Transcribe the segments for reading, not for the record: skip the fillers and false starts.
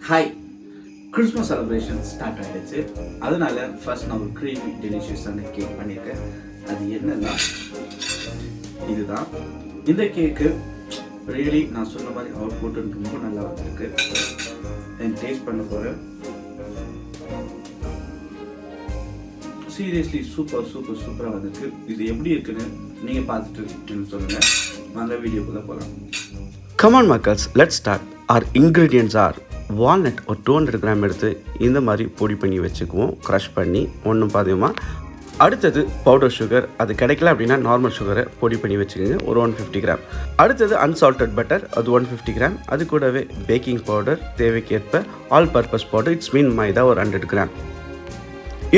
Hi, Christmas celebration start ஆகிடுச்சு. அதனால first நான் ஒரு க்ரீமி டெலிஷியஸான கேக் பண்ணியிருக்கேன். அது என்னன்னா இதுதான். இந்த கேக்கு ரியலி நான் சொன்ன மாதிரி அவுட்புட் ரொம்ப நல்லா வந்திருக்கு. தென் டேஸ்ட் பண்ண போகிறேன். சீரியஸ்லி சூப்பராக வந்திருக்கு. இது எப்படி இருக்குன்னு நீங்கள் பார்த்துட்டு சொல்லுங்கள். அந்த வீடியோக்குள்ளே போகலாம். Come on மக்கள்ஸ், let's start. Our ingredients are walnut ஒரு 200 கிராம் எடுத்து இந்த மாதிரி பொடி பண்ணி வச்சுக்குவோம், க்ரஷ் பண்ணி ஒன்றும் பாதியமாக. அடுத்தது பவுடர் சுகர், அது கிடைக்கல அப்படின்னா நார்மல் சுகரை பொடி பண்ணி வச்சுக்கோங்க, ஒரு 150 கிராம். அடுத்தது அன்சால்டட் பட்டர், அது 150 கிராம். அது கூடவே பேக்கிங் பவுடர் தேவைக்கேற்ப, all purpose powder it's mean maida ஒரு 100 கிராம்.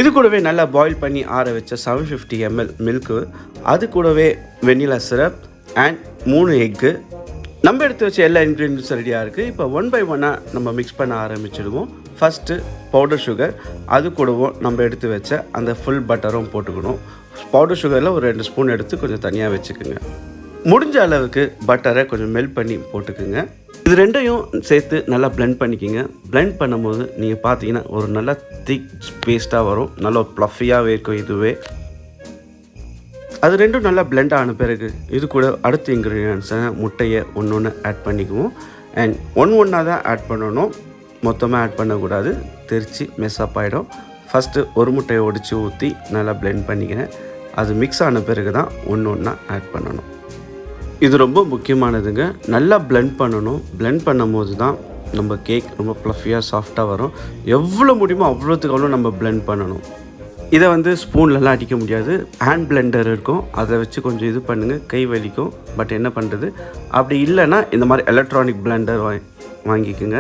இது கூடவே நல்லா பாயில் பண்ணி ஆற வச்ச 750 ml மில்க்கு, அது கூடவே வெனிலா சிரப் அண்ட் 3 எக்கு. நம்ம எடுத்து வச்ச எல்லா இன்க்ரீடியன்ஸும் ரெடியாக இருக்குது. இப்போ 1 by 1 நம்ம மிக்ஸ் பண்ண ஆரம்பிச்சிடுவோம். ஃபஸ்ட்டு பவுடர் சுகர், அது கூடவும் நம்ம எடுத்து வச்ச அந்த ஃபுல் பட்டரும் போட்டுக்கணும். பவுடர் சுகரில் ஒரு 2 ஸ்பூன் எடுத்து கொஞ்சம் தனியாக வச்சுக்கோங்க. முடிஞ்ச அளவுக்கு பட்டரை கொஞ்சம் மெல்ட் பண்ணி போட்டுக்குங்க. இது ரெண்டையும் சேர்த்து நல்லா பிளெண்ட் பண்ணிக்கோங்க. பிளெண்ட் பண்ணும்போது நீங்கள் பார்த்தீங்கன்னா ஒரு நல்லா திக் பேஸ்ட்டாக வரும், நல்லா ப்ளஃபியாகவே இருக்கும். இதுவே அது ரெண்டும் நல்லா பிளெண்ட் ஆன பிறகு இது கூட அடுத்த இன்க்ரீடியன்ஸை முட்டையை ஒன்று ஆட் பண்ணிக்குவோம். அண்ட் ஒன்றா தான் ஆட் பண்ணணும், மொத்தமாக ஆட் பண்ணக்கூடாது, தெரித்து மெஸ்அப் ஆகிடும். ஃபஸ்ட்டு ஒரு முட்டையை ஒடிச்சு ஊற்றி நல்லா பிளெண்ட் பண்ணிக்கிறேன். அது மிக்ஸ் ஆன பிறகு தான் ஒன்றா ஆட் பண்ணணும். இது ரொம்ப முக்கியமானதுங்க. நல்லா பிளெண்ட் பண்ணணும். பிளெண்ட் பண்ணும் போது தான் நம்ம கேக் ரொம்ப ப்ளஃபியாக சாஃப்டாக வரும். எவ்வளோ முடியுமோ அவ்வளோத்துக்கு அவ்வளோ நம்ம பிளெண்ட் பண்ணணும். இதை ஸ்பூன்லலாம் அடிக்க முடியாது, ஹேண்ட் பிளெண்டர் இருக்கும், அதை வச்சு கொஞ்சம் இது பண்ணுங்கள், கை வலிக்கும். பட் என்ன பண்ணுறது, அப்படி இல்லைன்னா இந்த மாதிரி எலக்ட்ரானிக் பிளெண்டர் வாங்கிக்கோங்க.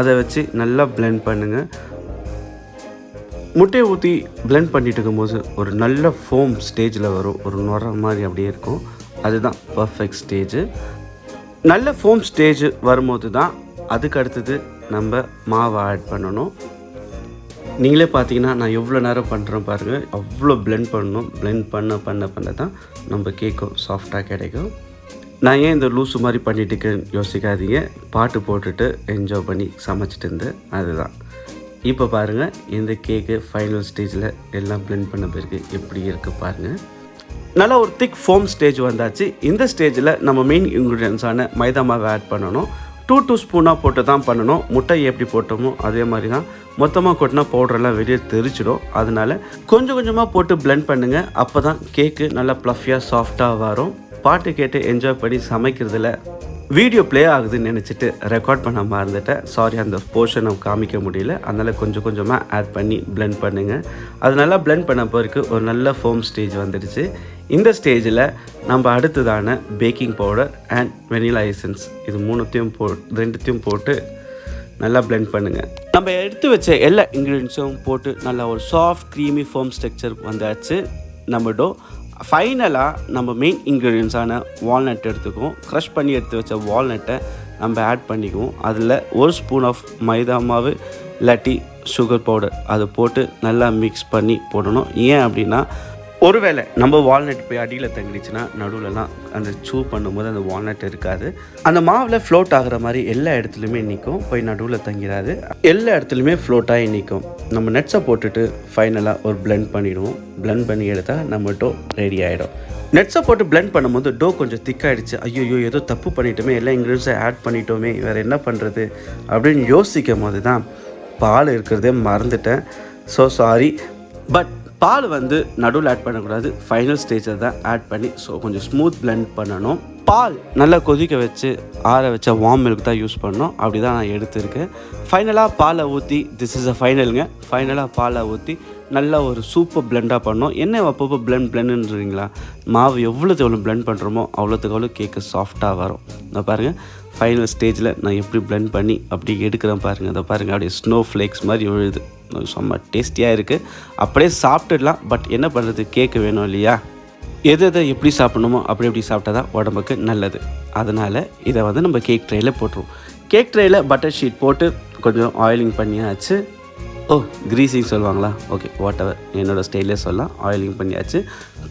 அதை வச்சு நல்லா பிளெண்ட் பண்ணுங்கள். முட்டையை ஊற்றி பிளெண்ட் பண்ணிட்டு இருக்கும்போது ஒரு நல்ல ஃபோம் ஸ்டேஜில் வரும், ஒரு நுர மாதிரி அப்படியே இருக்கும். அதுதான் பர்ஃபெக்ட் ஸ்டேஜு. நல்ல ஃபோம் ஸ்டேஜ் வரும்போது தான் அதுக்கு அடுத்தது நம்ம மாவை ஆட் பண்ணணும். நீங்களே பார்த்தீங்கன்னா நான் எவ்வளோ நேரம் பண்ணுறேன் பாருங்கள், அவ்வளோ பிளெண்ட் பண்ணணும். பிளெண்ட் பண்ண தான் நம்ம கேக்கும் சாஃப்டாக கிடைக்கும். நான் ஏன் இந்த லூஸு மாதிரி பண்ணிட்டுருக்கேன்னு யோசிக்காதீங்க. பாட்டு போட்டுட்டு என்ஜாய் பண்ணி சமைச்சிட்டு இருந்தேன், அதுதான். இப்போ பாருங்கள், இந்த கேக்கு ஃபைனல் ஸ்டேஜில் எல்லாம் பிளெண்ட் பண்ண பிறகு எப்படி இருக்குது பாருங்கள். நல்லா ஒரு திக் ஃபோம் ஸ்டேஜ் வந்தாச்சு. இந்த ஸ்டேஜில் நம்ம மெயின் இன்க்ரீடியன்ஸான மைதா மாவை ஆட் பண்ணணும். 2 ஸ்பூனாக போட்டு தான் பண்ணணும். முட்டை எப்படி போட்டோமோ அதே மாதிரி தான். மொத்தமாக கொட்டினா பவுடரெல்லாம் வெளியே தெரிச்சிடும். அதனால் கொஞ்சமாக போட்டு பிளெண்ட் பண்ணுங்கள். அப்போ தான் கேக்கு நல்லா ப்ளஃபியாக சாஃப்டாக வரும். பாட்டு கேட்டு என்ஜாய் பண்ணி சமைக்கிறதுல வீடியோ ப்ளே ஆகுதுன்னு நினச்சிட்டு ரெக்கார்ட் பண்ண மறந்துட்டேன். சாரி, அந்த போர்ஷனை காமிக்க முடியல. அதனால் கொஞ்சமாக ஆட் பண்ணி பிளெண்ட் பண்ணுங்கள். அது நல்லா பிளெண்ட் பண்ண பிறகு ஒரு நல்ல ஃபோம் ஸ்டேஜ் வந்துடுச்சு. இந்த ஸ்டேஜில் நம்ம அடுத்ததான baking powder and vanilla essence, இது 2த்தையும் போட்டு நல்லா பிளெண்ட் பண்ணுங்கள். நம்ம எடுத்து வச்ச எல்லா இன்க்ரீடியன்ஸும் போட்டு நல்லா ஒரு சாஃப்ட் க்ரீமி ஃபோம் ஸ்ட்ரக்சர் வந்தாச்சு நம்ம டோ. ஃபைனலாக நம்ம மெயின் இன்க்ரீடியன்ஸான வால்நட் எடுத்துக்குவோம். க்ரஷ் பண்ணி எடுத்து வச்ச வால்நட்டை நம்ம ஆட் பண்ணிக்குவோம். அதில் 1 ஸ்பூன் ஆஃப் மைதா மாவு இல்லாட்டி சுகர் பவுடர் அதை போட்டு நல்லா மிக்ஸ் பண்ணி போடணும். ஏன் அப்படின்னா, ஒருவேளை நம்ம வால்நட் போய் அடியில் தங்கிடுச்சுன்னா நடுவில்லாம் அந்த சூ பண்ணும்போது அந்த வால்நட் இருக்காது. அந்த மாவில் ஃப்ளோட் ஆகிற மாதிரி எல்லா இடத்துலையுமே நிற்கும், போய் நடுவில் தங்கிடாது, எல்லா இடத்துலையுமே ஃப்ளோட் ஆகி நிற்கும். நம்ம நட்ஸை போட்டுட்டு ஃபைனலாக ஒரு பிளெண்ட் பண்ணிவிடுவோம். பிளெண்ட் பண்ணி எடுத்தால் நம்ம டோ ரெடி ஆகிடும். நட்ஸை போட்டு பிளெண்ட் பண்ணும்போது டோ கொஞ்சம் திக்காகிடுச்சு. ஐயோ ஏதோ தப்பு பண்ணிட்டோமே, எல்லா இன்க்ரீடியன்ஸை ஆட் பண்ணிட்டோமே, வேறு என்ன பண்ணுறது அப்படின்னு யோசிக்கும் போது தான் பால் இருக்கிறதே மறந்துட்டேன். So sorry. பட் பால் நடுவில் ஆட் பண்ணக்கூடாது, ஃபைனல் ஸ்டேஜில் தான் ஆட் பண்ணி கொஞ்சம் ஸ்மூத் பிளெண்ட் பண்ணணும். பால் நல்லா கொதிக்க வச்சு ஆற வச்ச வார்ம் மில்க் தான் யூஸ் பண்ணணும். அப்படி தான் நான் எடுத்துருக்கேன். ஃபைனலாக பாலை ஊற்றி, திஸ் இஸ் அ ஃபைனலுங்க. ஃபைனலாக பாலை ஊற்றி நல்லா ஒரு சூப்பர் பிளெண்டாக பண்ணோம். என்ன அப்பப்போ பிளெண்டுன்றீங்களா, மாவு எவ்வளோத்துக்கு எவ்வளோ பிளெண்ட் பண்ணுறோமோ அவ்வளோத்துக்கு அவ்வளோ கேக்கு சாஃப்டாக வரும். நான் பாருங்கள், ஃபைனல் ஸ்டேஜில் நான் எப்படி பிளெண்ட் பண்ணி அப்படி எடுக்கிறேன் பாருங்கள். அதை பாருங்கள், அப்படியே ஸ்னோ ஃப்ளேக்ஸ் மாதிரி விழுது. செம்ம டேஸ்டியாக இருக்குது. அப்படியே சாப்பிட்டுடலாம். பட் என்ன பண்ணுறது, கேக்கு வேணும் இல்லையா? எதை எப்படி சாப்பிடணுமோ அப்படி சாப்பிட்டா தான் உடம்புக்கு நல்லது. அதனால் இதை நம்ம கேக் ட்ரேயில் போட்டுருவோம். கேக் ட்ரேயில் பட்டர் ஷீட் போட்டு கொஞ்சம் ஆயிலிங் பண்ணியாச்சு. கிரீசிங் சொல்லுவாங்களா, ஓகே வாட் எவர், என்னோடய ஸ்டைலே சொல்லலாம். ஆயிலிங் பண்ணியாச்சு,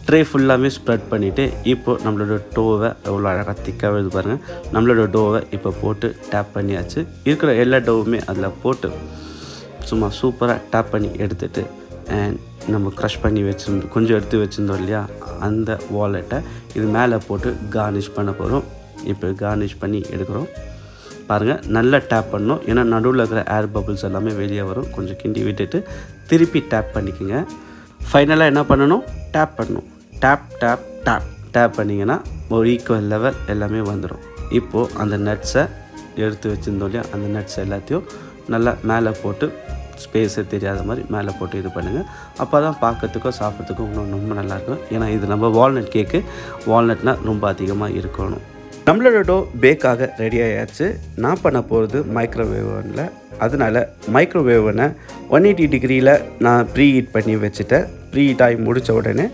ட்ரே ஃபுல்லாமே ஸ்ப்ரெட் பண்ணிவிட்டு இப்போது நம்மளோட டோவை எவ்வளோ அழகாக திக்காக எழுது பாருங்கள். நம்மளோட டோவை இப்போ போட்டு டேப் பண்ணியாச்சு. இருக்கிற எல்லா டோவுமே அதில் போட்டு சும்மா சூப்பராக டேப் பண்ணி எடுத்துகிட்டு அண்ட் நம்ம க்ரஷ் பண்ணி வச்சுருந்தோம், கொஞ்சம் எடுத்து வச்சுருந்தோம் இல்லையா, அந்த வாலெட்டை இது மேலே போட்டு கார்னிஷ் பண்ண போகிறோம். இப்போ கார்னிஷ் பண்ணி எடுக்கிறோம் பாருங்கள். நல்லா டேப் பண்ணணும், ஏன்னா நடுவில் இருக்கிற ஏர் பபிள்ஸ் எல்லாமே வெளியே வரும். கொஞ்சம் கிண்டி விட்டுட்டு திருப்பி டேப் பண்ணிக்கோங்க. ஃபைனலாக என்ன பண்ணணும், டேப் பண்ணணும். டேப் டேப் டேப் டேப் பண்ணிங்கன்னா ஒரு ஈக்குவல் லெவல் எல்லாமே வந்துடும். இப்போது அந்த நட்ஸை எடுத்து வச்சுருந்தோம் இல்லையா, அந்த நட்ஸ் எல்லாத்தையும் நல்லா மேலே போட்டு ஸ்பேஸே தெரியாத மாதிரி மேலே போட்டு இது பண்ணுங்கள். அப்போ தான் பார்க்கறதுக்கும் சாப்பிட்றதுக்கும் இன்னும் ரொம்ப நல்லாயிருக்கும். ஏன்னா இது நம்ம வால்நட் கேக்கு, வால்நட்னால் ரொம்ப அதிகமாக இருக்கணும். நம்மளோட டோ பேக்காக ரெடி ஆகியாச்சு. நான் பண்ண போகிறது மைக்ரோவேவ் ஓவனில். அதனால் மைக்ரோவேவ் ஓவனை 180 டிகிரியில் நான் ப்ரீ ஹீட் பண்ணி வச்சுட்டேன். ப்ரீ ஹீட் ஆகி முடித்த உடனே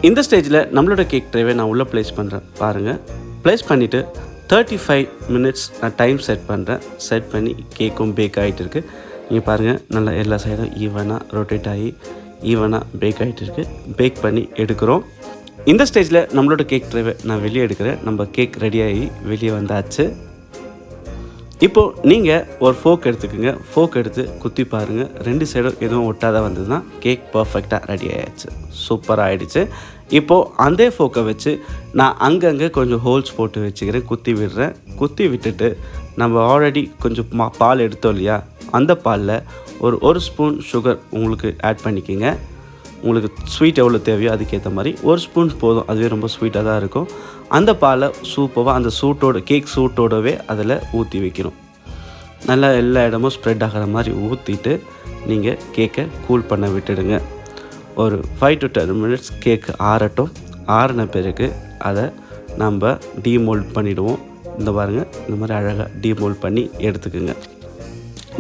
இந்த ஸ்டேஜில் நம்மளோட கேக் ட்ரேவை நான் உள்ளே ப்ளேஸ் பண்ணுறேன் பாருங்கள். ப்ளேஸ் பண்ணிவிட்டு 35 மினிட்ஸ் நான் டைம் செட் பண்ணுறேன். செட் பண்ணி கேக்கும் பேக் ஆகிட்டு இருக்குது. நீங்கள் பாருங்கள், நல்லா எல்லா சைடும் ஈவனாக ரொட்டேட் ஆகி ஈவனாக பேக் ஆகிட்டு இருக்குது. பேக் பண்ணி எடுக்கிறோம். இந்த ஸ்டேஜில் நம்மளோட கேக் ட்ரேவை நான் வெளியே எடுக்கிறேன். நம்ம கேக் ரெடியாகி வெளியே வந்தாச்சு. இப்போது நீங்கள் ஒரு ஃபோக் எடுத்துக்கோங்க. ஃபோக் எடுத்து குத்தி பாருங்கள், 2 சைடும் எதுவும் ஒட்டாத வந்ததுன்னா கேக் பர்ஃபெக்டாக ரெடி ஆகிடுச்சு, சூப்பராக ஆகிடுச்சு. இப்போது அந்த ஃபோக்கை வச்சு நான் அங்கங்கே கொஞ்சம் ஹோல்ஸ் போட்டு வச்சுக்கிறேன், குத்தி விடுறேன். குத்தி விட்டுட்டு நம்ம ஆல்ரெடி கொஞ்சம் பால் எடுத்தோம் இல்லையா, அந்த பாலில் ஒரு ஸ்பூன் சுகர் உங்களுக்கு ஆட் பண்ணிக்கோங்க. உங்களுக்கு ஸ்வீட் எவ்வளோ தேவையோ அதுக்கேற்ற மாதிரி 1 ஸ்பூன் போதும், அதுவே ரொம்ப ஸ்வீட்டாக தான் இருக்கும். அந்த பாலை சூப்பராக அந்த சூட்டோட கேக் சூட்டோடவே அதில் ஊற்றி வைக்கணும். நல்லா எல்லா இடமும் ஸ்ப்ரெட் ஆகிற மாதிரி ஊற்றிட்டு நீங்கள் கேக்கை கூல் பண்ண விட்டுடுங்க. ஒரு 5 to 10 மினிட்ஸ் கேக்கு ஆறட்டும். ஆறின பிறகு அதை நம்ம டீமோல்ட் பண்ணிவிடுவோம். இந்த பாருங்கள், இந்த மாதிரி அழகாக டீமோல்ட் பண்ணி எடுத்துக்குங்க.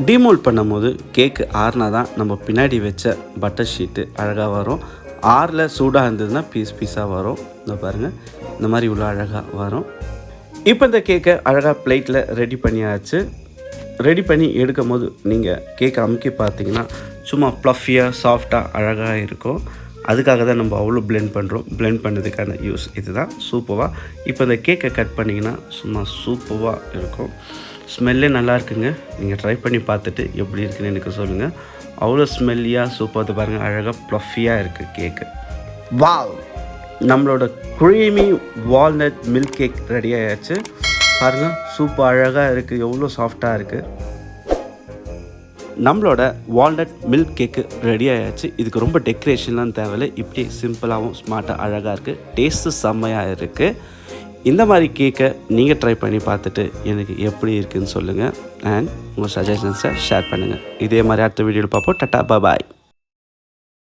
டீமோல்ட் பண்ணும்போது கேக்கு ஆறுனா தான் நம்ம பின்னாடி வச்ச பட்டர் ஷீட்டு அழகாக வரும். ஆறில் சூடாக இருந்ததுன்னா பீஸாக வரும். இந்த பாருங்கள், இந்த மாதிரி இவ்வளோ அழகாக வரும். இப்போ இந்த கேக்கை அழகாக பிளேட்டில் ரெடி பண்ணியாச்சு. ரெடி பண்ணி எடுக்கும் போது நீங்கள் கேக்கை அமுக்கி பார்த்தீங்கன்னா சும்மா ப்ளஃபியாக சாஃப்டாக அழகாக இருக்கும். அதுக்காக தான் நம்ம அவ்வளோ பிளெண்ட் பண்ணுறோம். பிளெண்ட் பண்ணதுக்கான யூஸ் இதுதான். சூப்பராக இப்போ இந்த கேக்கை கட் பண்ணிங்கன்னா சும்மா சூப்பராக இருக்கும். ஸ்மெல்லே நல்லா இருக்குங்க. நீங்கள் ட்ரை பண்ணி பார்த்துட்டு எப்படி இருக்குன்னு எனக்கு சொல்லுங்கள். அவ்வளோ ஸ்மெல்லியாக சூப்பராக பாருங்கள், அழகாக ப்ளஃபியாக இருக்குது கேக்கு. வாவ், நம்மளோட creamy walnut milk cake ready ஆகியாச்சு பாருங்கள். சூப்பர் அழகாக இருக்குது, எவ்வளோ சாஃப்டாக இருக்குது. நம்மளோட வால்நட் மில்க் கேக்கு ரெடி ஆகியாச்சு. இதுக்கு ரொம்ப டெக்கரேஷன்லாம் தேவையில்லை, இப்படி சிம்பிளாகவும் ஸ்மார்ட்டாக அழகாக இருக்குது. டேஸ்ட்டு செம்மையாக இருக்குது. இந்த மாதிரி கேக்கை நீங்கள் ட்ரை பண்ணி பார்த்துட்டு எனக்கு எப்படி இருக்குதுன்னு சொல்லுங்கள். அண்ட் உங்கள் சஜஷன்ஸை ஷேர் பண்ணுங்கள். இதே மாதிரி அடுத்த வீடியோவில் பார்ப்போம். டாடா பாய்.